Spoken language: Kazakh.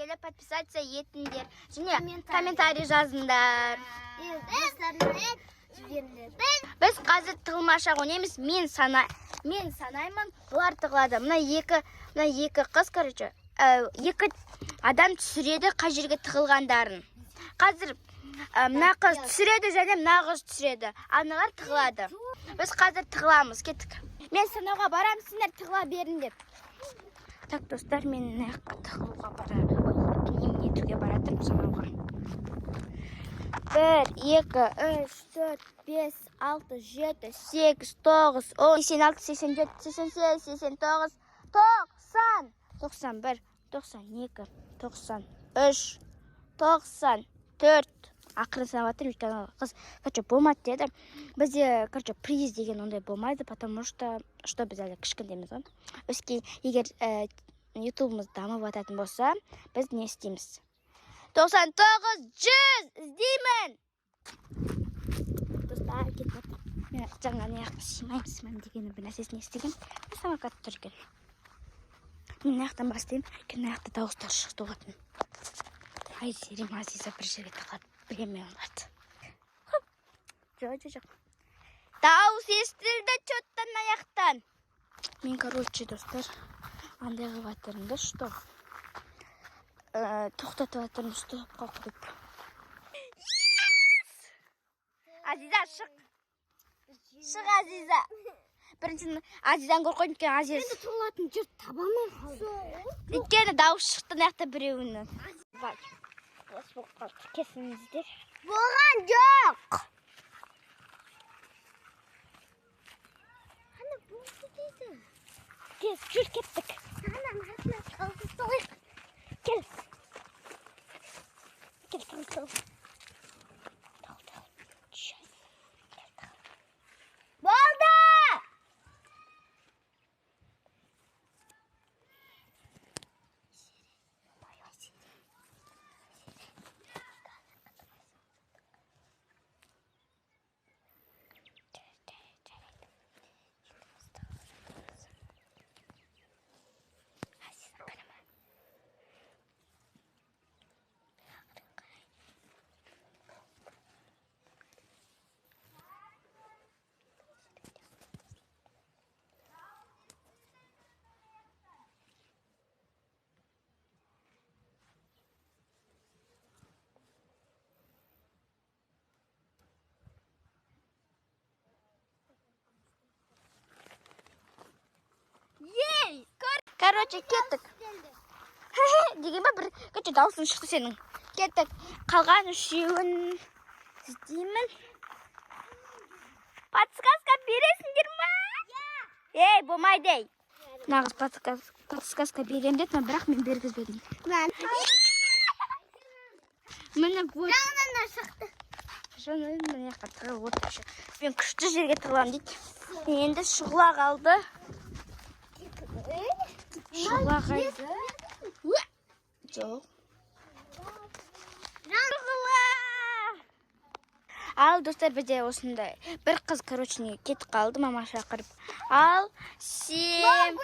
келіп подписаться етіңдер. Және комментарий жазыңдар. Біз қазір тығылмаша ойнаймыз. Мен санаймын, бұлар тығылады. Мына екі қыз, короче, екі адам түсіреді қай жерге тығылғандарын. Қазір мына қыз түсіреді және мына қыз түсіреді. Аналар тығылады. Біз қазір тығыламыз, кеттік. Мен санауға барам, сендер тығыла беріңдер. Так, достар, мен тығылуға барам. Нетуге баратырмын санауға. 1, 2, 3, 4, 5, 6, 7, 8, 9, 10, 86, 87, 88, 89, 90, 91, 92, 93, 94. Ақырын санаватыр, өйткені қыз, короче, болмады деді. Бізде, короче, приз деген ондай болмайды, потому что біз әлі кішкентеміз ғой. Өске, егер ютубымыз дамып ататын болса, біз не істейміз? 99, 100 іздеймін! Достар, кетіп отыр. Мен жаңа неяқта симаймын дегені бір нәрсесін естеген. Самокат тұрген. Мен неяқтан бастайым, неяқта дауыстар шықты оғатын. Айзерім Азиза бір жерге тақлады. Білеме олады. Жоқ. Дауыс естілді чөттен аяқтан. Мен, короче, достар, андай қылып атырымды, что? Тоқтатып атырым, что? Қоқырып. Азиза, шық. Шық, Азиза. Біріншін, Азизадан қорқойын кен, Азиз. Енді тұғылатын жұрт табамай қалды. Өйткені дауыс шықты наяқта біреуінің. Бай. Кесіңіздер. Болған жоқ. Ана болды дейді. Кес, жүр кеттік. Анам артына қалды солайық. Кел. Кел. Болды! Ей! Короче, кеттік. Деген ба, бір көте даусын шықты сенің. Кеттік. Қалған үшеуін іздеймін. Подсказка бересіңдер ма? Ей, болмайды. Нағыз подсказка берем деді, бірақ мен бергізбедім. Мені вот. Жаңынан шықты. Мен яққа тығылып отыршы. Мен күшті жерге тығылам дейді. Енді шұғыла қалды. Шұғыла қайды. Жоқ. Ал, достар, бізде осындай. Бір қыз, короче, кетіп қалды, мама шақырып. Ал, 7,